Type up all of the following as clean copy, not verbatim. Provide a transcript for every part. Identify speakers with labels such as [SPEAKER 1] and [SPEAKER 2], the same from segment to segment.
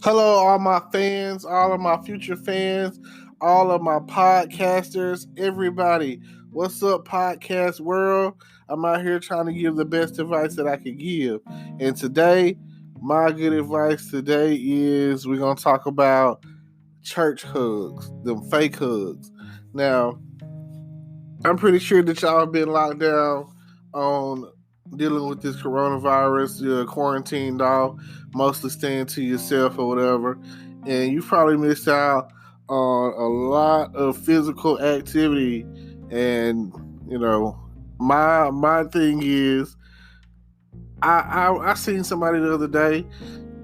[SPEAKER 1] Hello, all my fans, all of my future fans, all of my podcasters, everybody. What's up, podcast world? I'm out here trying to give the best advice that I can give. And today, my good advice today is we're going to talk about church hugs, them fake hugs. Now, I'm pretty sure that y'all have been locked down on dealing with this coronavirus. You're quarantined off, mostly staying to yourself or whatever. And you probably missed out on a lot of physical activity. And, my thing is, I seen somebody the other day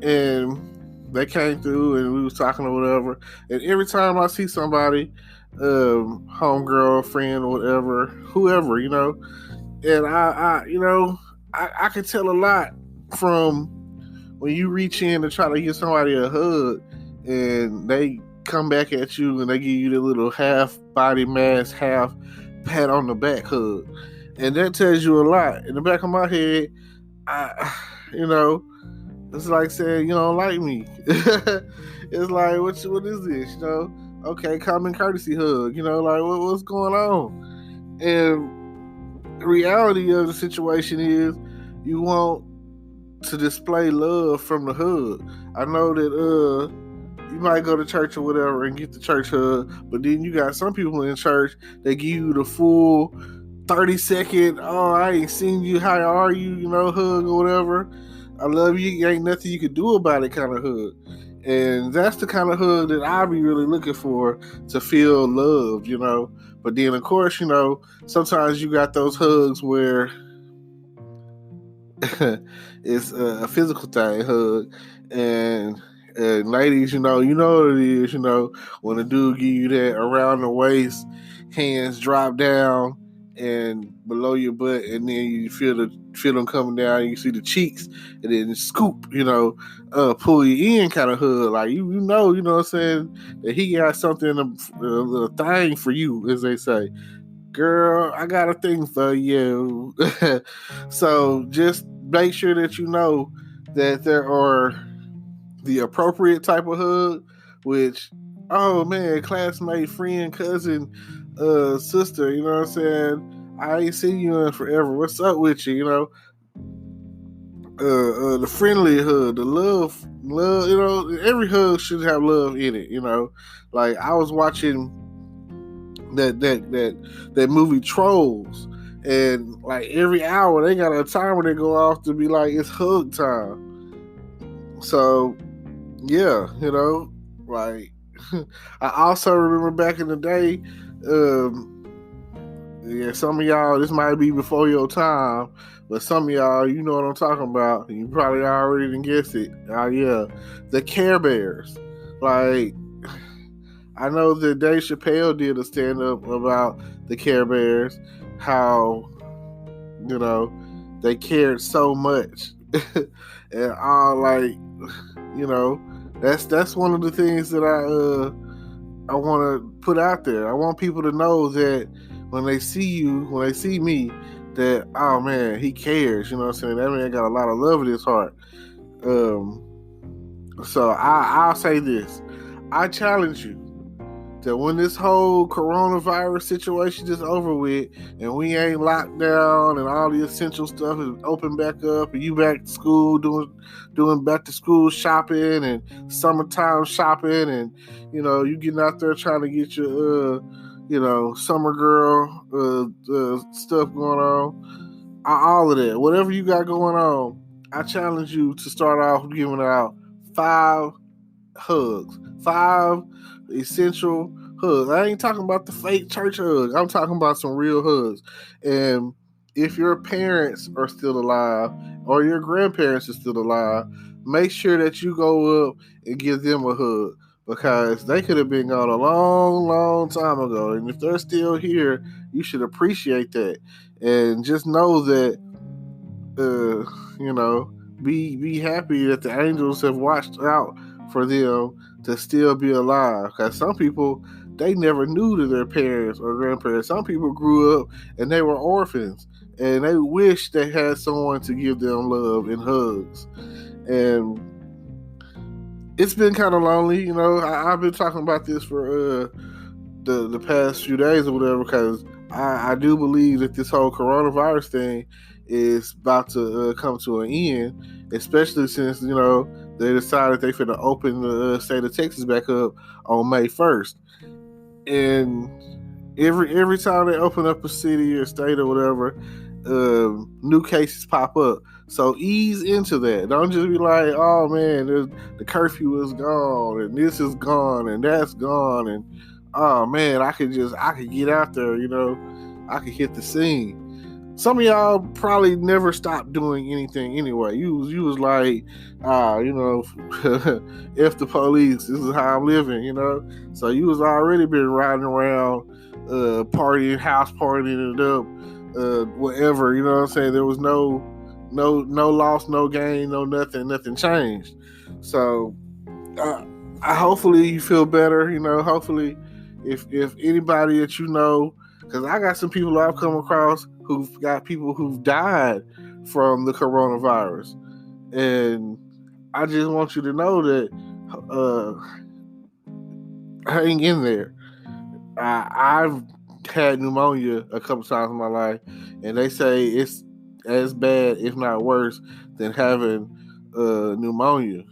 [SPEAKER 1] and they came through and we was talking or whatever. And every time I see somebody, homegirl, friend, or whatever, whoever, and I can tell a lot from when you reach in to try to give somebody a hug and they come back at you and they give you the little half body mass, half pat on the back hug. And that tells you a lot. In the back of my head, it's like saying you don't like me. It's like, what is this? Okay, common courtesy hug. What's going on? And the reality of the situation is you want to display love from the hug. I know that you might go to church or whatever and get the church hug, but then you got some people in church that give you the full 30-second, oh, I ain't seen you, how are you, hug or whatever. I love you, ain't nothing you can do about it kind of hug. And that's the kind of hug that I be really looking for to feel loved, But then, of course, sometimes you got those hugs where it's a physical thing, hug. And ladies, you know what it is, when a dude give you that around the waist, hands drop down and below your butt, and then you feel them coming down, and you see the cheeks, and then scoop, pull you in kind of hug, like you know what I'm saying, that he got something, a thing for you, as they say. Girl, I got a thing for you. So just make sure that you know that there are the appropriate type of hug, which, oh man, classmate, friend, cousin, sister, you know what I'm saying? I ain't seen you in forever. What's up with you? The friendly hug, the love, every hug should have love in it, Like I was watching that movie Trolls, and like every hour they got a timer they go off to be like, it's hug time. So yeah, like I also remember back in the day, some of y'all, this might be before your time, but some of y'all, you know what I'm talking about. You probably already didn't guess it. The Care Bears. Like, I know that Dave Chappelle did a stand-up about the Care Bears, how, they cared so much. And all, like, that's one of the things that I want to put out there. I want people to know that when they see you, when they see me, that, oh man, he cares. You know what I'm saying? That man got a lot of love in his heart. So I'll say this. I challenge you that when this whole coronavirus situation is over with and we ain't locked down and all the essential stuff is open back up and you back to school doing back to school shopping and summertime shopping, and you getting out there trying to get your summer girl stuff going on, all of that, whatever you got going on, I challenge you to start off giving out 5 hugs, 5 essential hugs. I ain't talking about the fake church hug. I'm talking about some real hugs. And if your parents are still alive or your grandparents are still alive, make sure that you go up and give them a hug, because they could have been gone a long, long time ago. And if they're still here, you should appreciate that. And just know that, be happy that the angels have watched out for them to still be alive. Because some people, they never knew their parents or grandparents. Some people grew up and they were orphans, and they wish they had someone to give them love and hugs. And it's been kind of lonely. You know, I've been talking about this for the past few days or whatever, because I do believe that this whole coronavirus thing is about to come to an end, especially since, you know, they decided they finna open the state of Texas back up on May 1st. And every time they open up a city or state or whatever, new cases pop up. So ease into that. Don't just be like, oh man, the curfew is gone and this is gone and that's gone, and oh man, I could get out there, you know, I could hit the scene. Some of y'all probably never stopped doing anything anyway. You was like, you know, F the police, this is how I'm living, you know. So you was already been riding around, partying, house partying it up, whatever, you know what I'm saying? There was no loss, no gain, no nothing changed. So I hopefully you feel better, you know. Hopefully if anybody that you know, because I got some people I've come across who've got people who've died from the coronavirus, and I just want you to know that hang in there. I've had pneumonia a couple times in my life, and they say it's as bad, if not worse, than having pneumonia.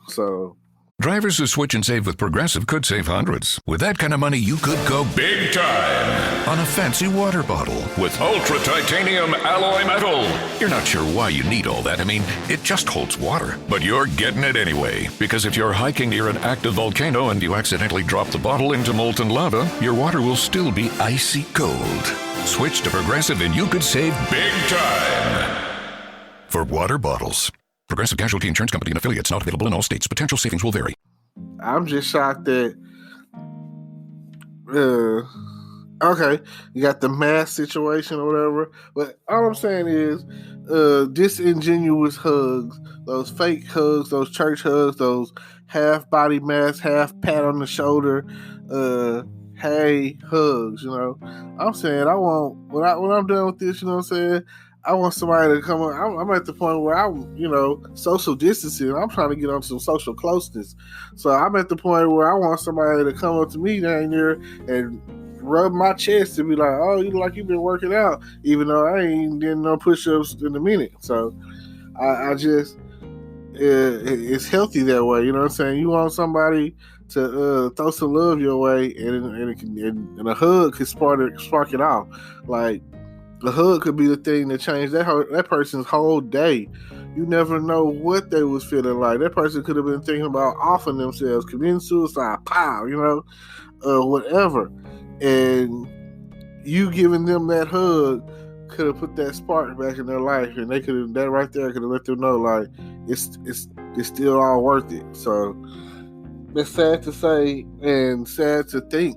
[SPEAKER 1] So
[SPEAKER 2] drivers who switch and save with Progressive could save hundreds. With that kind of money, you could go big time on a fancy water bottle with ultra titanium alloy metal. You're not sure why you need all that. I mean, it just holds water. But you're getting it anyway. Because if you're hiking near an active volcano and you accidentally drop the bottle into molten lava, your water will still be icy cold. Switch to Progressive and you could save big time for water bottles. Progressive Casualty Insurance Company and affiliates, not available in all states. Potential savings will vary.
[SPEAKER 1] I'm just shocked that okay, you got the mask situation or whatever, but all I'm saying is disingenuous hugs, those fake hugs, those church hugs, those half body masks, half pat on the shoulder, hey hugs, you know. I'm saying I want, when I'm done with this, you know what I'm saying, I want somebody to come on. I'm at the point where I'm, you know, social distancing. I'm trying to get on some social closeness. So I'm at the point where I want somebody to come up to me down there and rub my chest and be like, oh, you look like you've been working out, even though I ain't did no push-ups in a minute. So I just, it's healthy that way. You know what I'm saying? You want somebody to throw some love your way, and a hug could spark it off. Like, the hug could be the thing that changed that person's whole day. You never know what they was feeling like. That person could have been thinking about offing themselves, committing suicide, pow, you know, whatever. And you giving them that hug could have put that spark back in their life, and they could have, that right there could have let them know, like, it's still all worth it. So it's sad to say and sad to think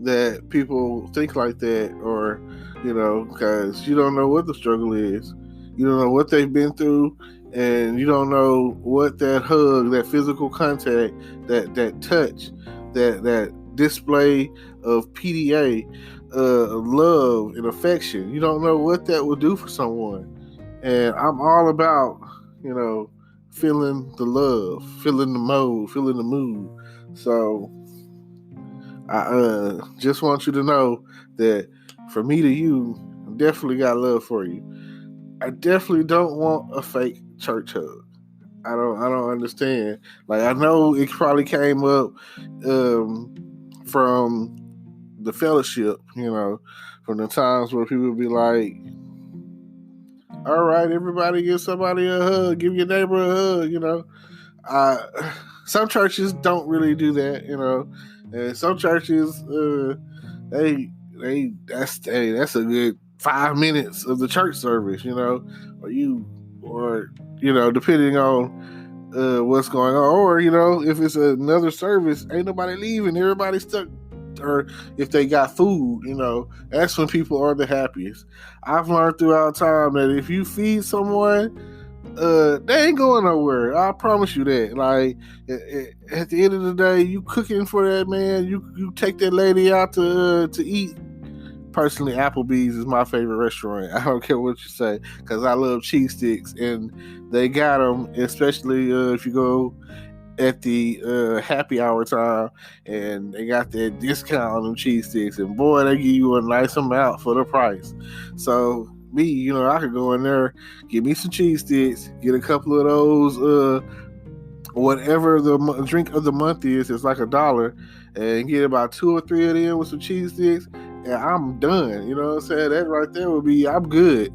[SPEAKER 1] that people think like that, or, you know, because you don't know what the struggle is. You don't know what they've been through, and you don't know what that hug, that physical contact, that touch, that display of PDA, love and affection. You don't know what that will do for someone. And I'm all about, you know, feeling the love, feeling the mode, feeling the mood. So I just want you to know that from me to you, I definitely got love for you. I definitely don't want a fake church hug. I don't understand. Like, I know it probably came up from the fellowship, you know, from the times where people would be like, all right, everybody give somebody a hug, give your neighbor a hug, you know. Some churches don't really do that, you know, and some churches, that's a good 5 minutes of the church service, you know, or you know, depending on what's going on, or, you know, if it's another service, ain't nobody leaving, everybody's stuck. Or if they got food, you know, that's when people are the happiest. I've learned throughout time that if you feed someone, they ain't going nowhere. I promise you that. Like, at the end of the day, you cooking for that man. You take that lady out to eat. Personally, Applebee's is my favorite restaurant. I don't care what you say, because I love cheese sticks, and they got them, especially if you go at the happy hour time, and they got that discount on them cheese sticks, and boy, they give you a nice amount for the price. So me, I could go in there, get me some cheese sticks, get a couple of those, whatever the drink of the month is, it's like $1, and get about 2 or 3 of them with some cheese sticks, and I'm done. You know what I'm saying? That right there would be, I'm good.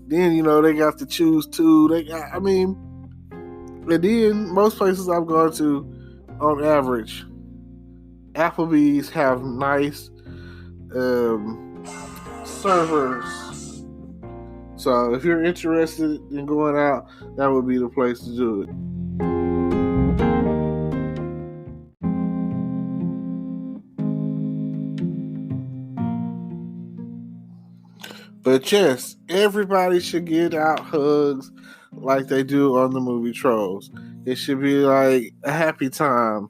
[SPEAKER 1] Then, they got to choose too. And then most places I've gone to, on average, Applebee's have nice servers. So if you're interested in going out, that would be the place to do it. But yes, everybody should get out hugs like they do on the movie Trolls. It should be like a happy time.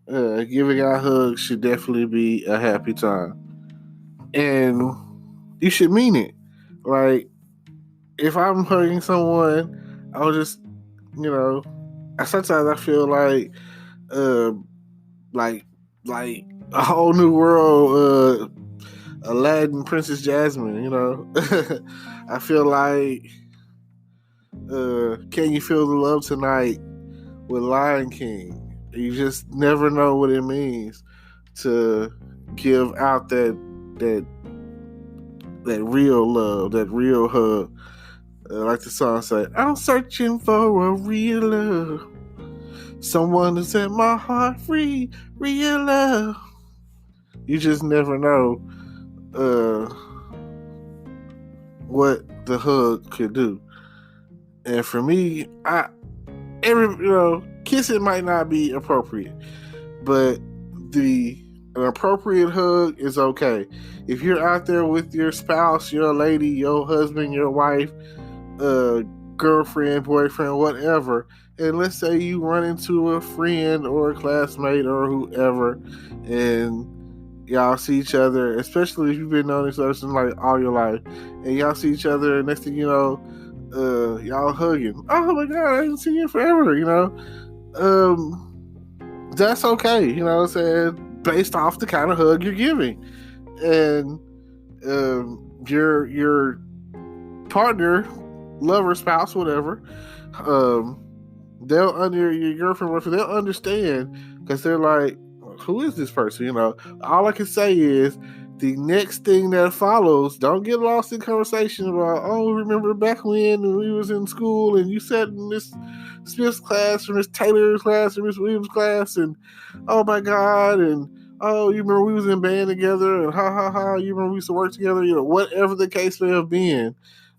[SPEAKER 1] Giving out hugs should definitely be a happy time. And you should mean it. Like, if I'm hugging someone, I'll just, sometimes I feel like a whole new world, Aladdin, Princess Jasmine, I feel like Can You Feel the Love Tonight with Lion King. You just never know what it means to give out that real love, that real hug. Like the song say, I'm searching for a real love, someone to set my heart free, real love. You just never know what the hug could do. And for me, kissing might not be appropriate, but an appropriate hug is okay. If you're out there with your spouse, your lady, your husband, your wife, girlfriend, boyfriend, whatever, and let's say you run into a friend or a classmate or whoever, and y'all see each other, especially if you've been knowing each other since like all your life, and y'all see each other, and next thing you know, y'all hugging. Oh my God, I haven't seen you forever, that's okay, you know what I'm saying, based off the kind of hug you're giving. And your partner, lover, spouse, whatever, your girlfriend, they'll understand, because they're like, who is this person? All I can say is the next thing that follows, don't get lost in conversation about, oh, remember back when we was in school and you sat in Miss Smith's class or Miss Taylor's class or Miss Williams' class, and oh my God, and oh, you remember we was in band together, and ha ha ha, you remember we used to work together, whatever the case may have been.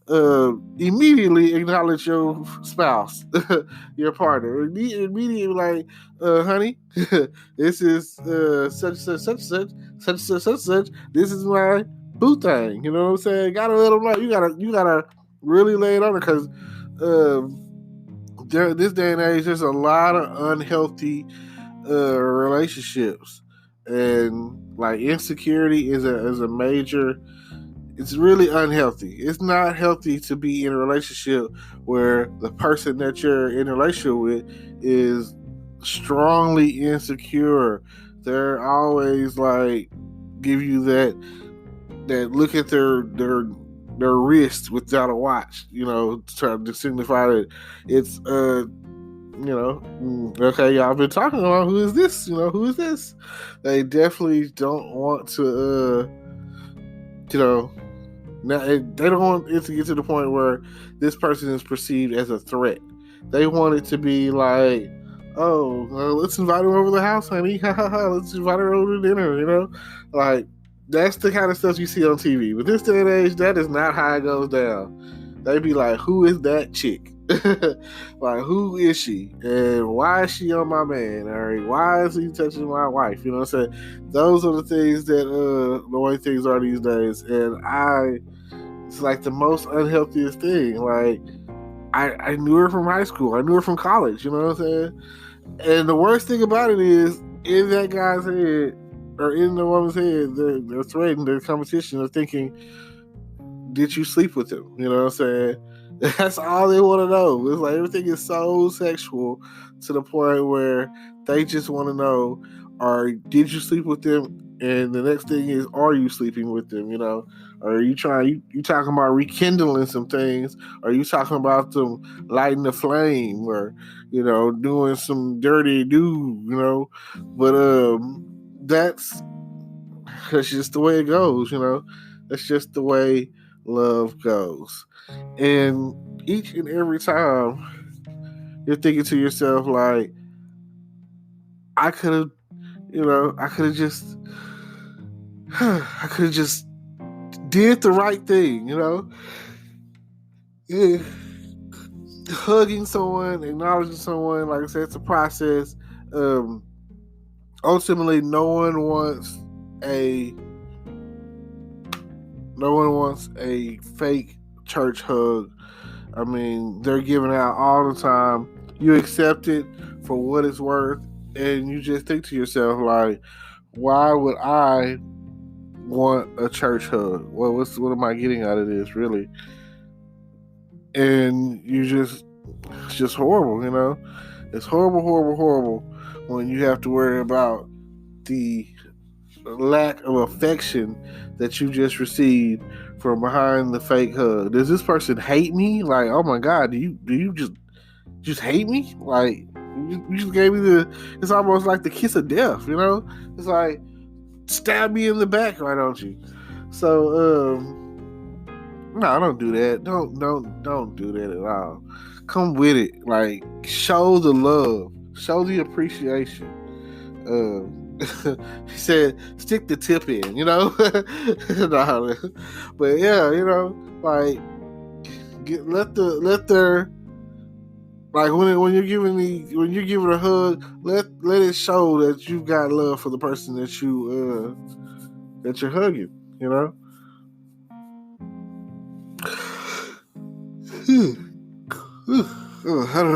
[SPEAKER 1] Immediately acknowledge your spouse, your partner. Immediately like, honey, this is such and such. This is my boo thing. You know what I'm saying? Gotta let them know. You gotta really lay it on her, because this day and age, there's a lot of unhealthy relationships, and like insecurity is a major. It's really unhealthy. It's not healthy to be in a relationship where the person that you're in a relationship with is strongly insecure. They're always like give you that look at their wrist without a watch, trying to signify that it's okay, y'all been talking about who is this? Who is this? They definitely don't want to now, they don't want it to get to the point where this person is perceived as a threat. They want it to be like, oh, let's invite her over to the house, honey. Let's invite her over to dinner, Like, that's the kind of stuff you see on TV. But this day and age, that is not how it goes down. They be like, who is that chick? Like, who is she? And why is she on my man? Or why is he touching my wife? You know what I'm saying? Those are the things that the way things are these days. And it's like the most unhealthiest thing. Like, I knew her from high school. I knew her from college. You know what I'm saying? And the worst thing about it is, in that guy's head, or in the woman's head, they're threatening their competition. They're thinking did you sleep with him? You know what I'm saying? That's all they want to know. It's like everything is so sexual to the point where they just want to know, or did you sleep with them? And the next thing is, are you sleeping with them? You know, or are you trying? You talking about rekindling some things? Are you talking about them lighting the flame, or doing some dirty do? But that's just the way it goes. That's just the way love goes. And each and every time you're thinking to yourself, like, I could have, I could have just, I could have just did the right thing, Yeah. Hugging someone, acknowledging someone, like I said, it's a process. Ultimately, no one wants a fake church hug. I mean, they're giving out all the time. You accept it for what it's worth, and you just think to yourself, like, why would I want a church hug? Well, what am I getting out of this, really? And it's just horrible, It's horrible, horrible, horrible when you have to worry about the lack of affection that you just received from behind the fake hug. Does this person hate me? Like, oh my God, do you just hate me? Like, you just gave me it's almost like the kiss of death, It's like, stab me in the back, why don't you? So, no, don't do that. Don't do that at all. Come with it. Like, show the love. Show the appreciation. He said, stick the tip in, no, but yeah, like, let their, like, when you're giving a hug, let it show that you've got love for the person that you're hugging,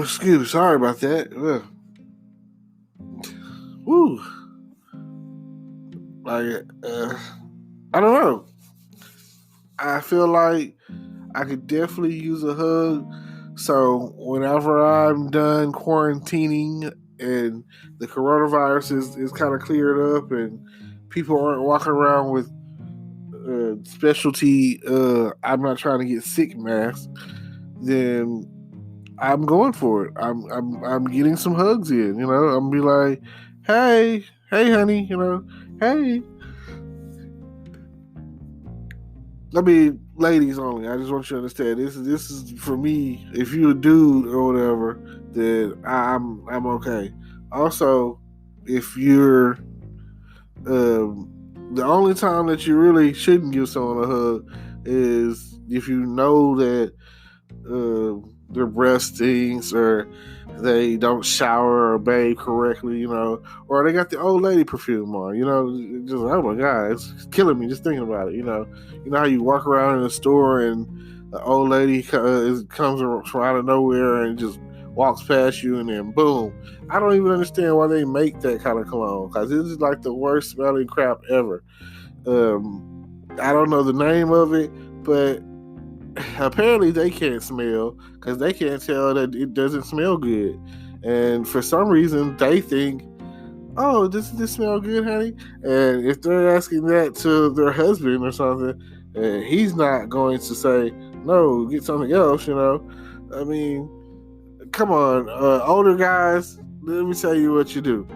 [SPEAKER 1] excuse me, sorry about that. Woo. Like, I don't know. I feel like I could definitely use a hug. So whenever I'm done quarantining and the coronavirus is kind of cleared up and people aren't walking around with specialty I'm not trying to get sick masks, then I'm going for it. I'm getting some hugs in, I'm be like, hey honey, hey. I mean, ladies only. I just want you to understand this is for me. If you're a dude or whatever, then I'm okay. Also, if you're the only time that you really shouldn't give someone a hug is if you know that their breath stinks or they don't shower or bathe correctly, or they got the old lady perfume on, just, oh my God, it's killing me just thinking about it, You know how you walk around in a store and the old lady comes from out of nowhere and just walks past you and then boom. I don't even understand why they make that kind of cologne, because this is like the worst smelling crap ever. I don't know the name of it, but apparently they can't smell because they can't tell that it doesn't smell good. And for some reason, they think, oh, does this smell good, honey? And if they're asking that to their husband or something, he's not going to say, no, get something else, I mean, come on, older guys, let me tell you what you do.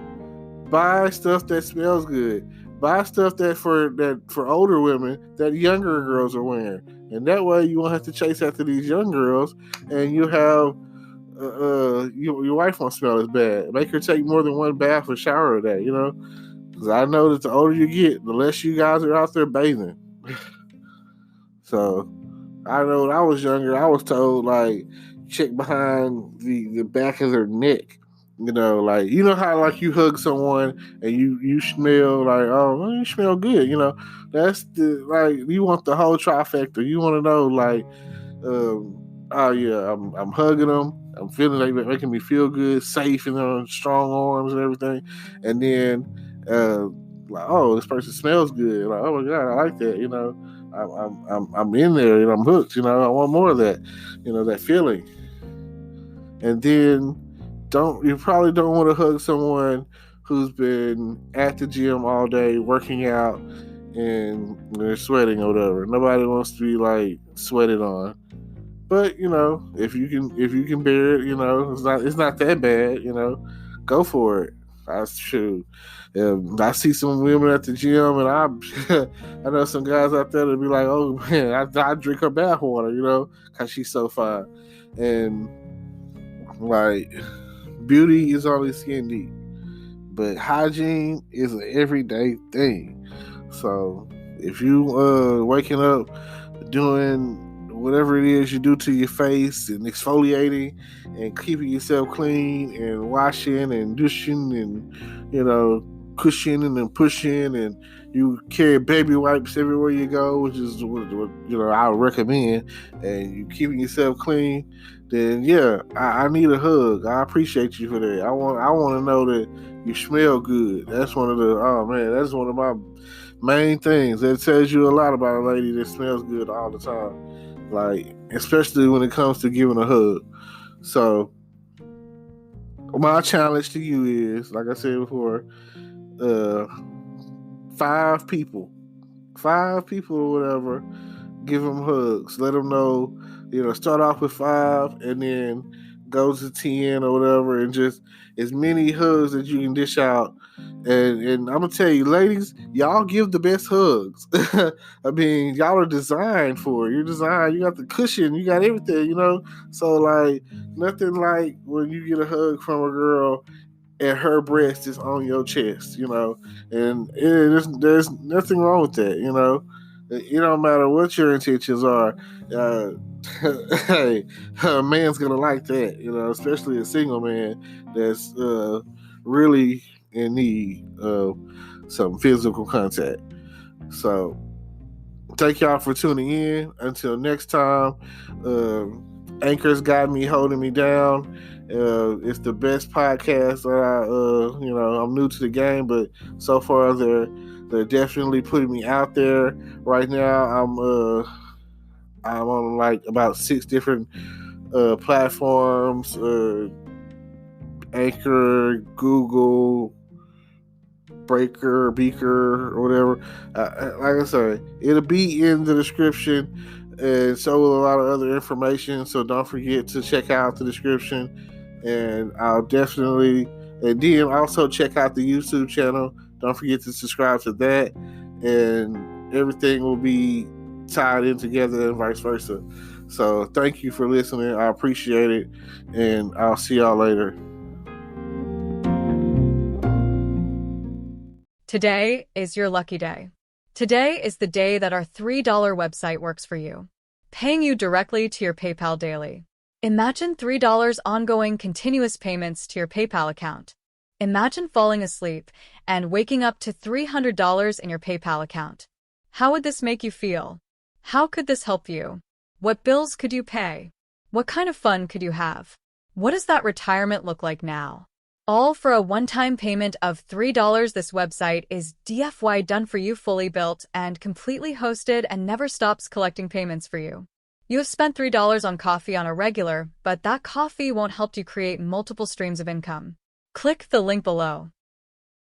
[SPEAKER 1] Buy stuff that smells good. Buy stuff that for older women that younger girls are wearing. And that way you won't have to chase after these young girls, and you have your wife won't smell as bad. Make her take more than one bath or shower a day, because I know that the older you get, the less you guys are out there bathing. So I know when I was younger, I was told, like, check behind the back of their neck. Like, how, like, you hug someone and you smell like, oh, you smell good, that's like, you want the whole trifecta. You want to know, like, oh yeah, I'm hugging them, I'm feeling like they're making me feel good, safe in their strong arms and everything, and then like, oh, this person smells good, like, oh my God, I like that, I'm in there and I'm hooked. I want more of that. That feeling. And then you probably don't want to hug someone who's been at the gym all day working out and they're sweating or whatever. Nobody wants to be like sweated on. But if you can bear it, it's not that bad. Go for it. That's true. I see some women at the gym, and I know some guys out there that be like, "Oh man, I drink her bath water," because she's so fine. And like, beauty is only skin deep, but hygiene is an everyday thing. So if you waking up doing whatever it is you do to your face and exfoliating and keeping yourself clean and washing and douching and cushioning and pushing, and you carry baby wipes everywhere you go, which is what I would recommend, and you keeping yourself clean, then yeah, I need a hug. I appreciate you for that. I want to know that you smell good. That's one of my main things. That tells you a lot about a lady that smells good all the time. Like, especially when it comes to giving a hug. So my challenge to you is, like I said before, 5 people or whatever, give them hugs. Let them know, start off with 5 and then go to 10 or whatever, and just as many hugs that you can dish out. And I'm gonna tell you, ladies, y'all give the best hugs. I mean, y'all are designed for it. You're designed. You got the cushion. You got everything. So like nothing like when you get a hug from a girl and her breast is on your chest. And there's nothing wrong with that. It don't matter what your intentions are. Hey, a man's gonna like that. Especially a single man that's really in need of some physical contact. So thank y'all for tuning in. Until next time, Anchor's got me holding me down. It's the best podcast that I'm new to the game, but so far they're definitely putting me out there. Right now I'm on like about 6 different platforms, Anchor, Google, Beaker, or whatever. Like I said, it'll be in the description, and so will a lot of other information. So don't forget to check out the description, and and then also check out the YouTube channel. Don't forget to subscribe to that, and everything will be tied in together and vice versa. So thank you for listening. I appreciate it, and I'll see y'all later.
[SPEAKER 3] Today is your lucky day. Today is the day that our $3 website works for you, paying you directly to your PayPal daily. Imagine $3 ongoing continuous payments to your PayPal account. Imagine falling asleep and waking up to $300 in your PayPal account. How would this make you feel? How could this help you? What bills could you pay? What kind of fun could you have? What does that retirement look like now? All for a one-time payment of $3. This website is DFY done for you, fully built and completely hosted, and never stops collecting payments for you. You have spent $3 on coffee on a regular, but that coffee won't help you create multiple streams of income. Click the link below.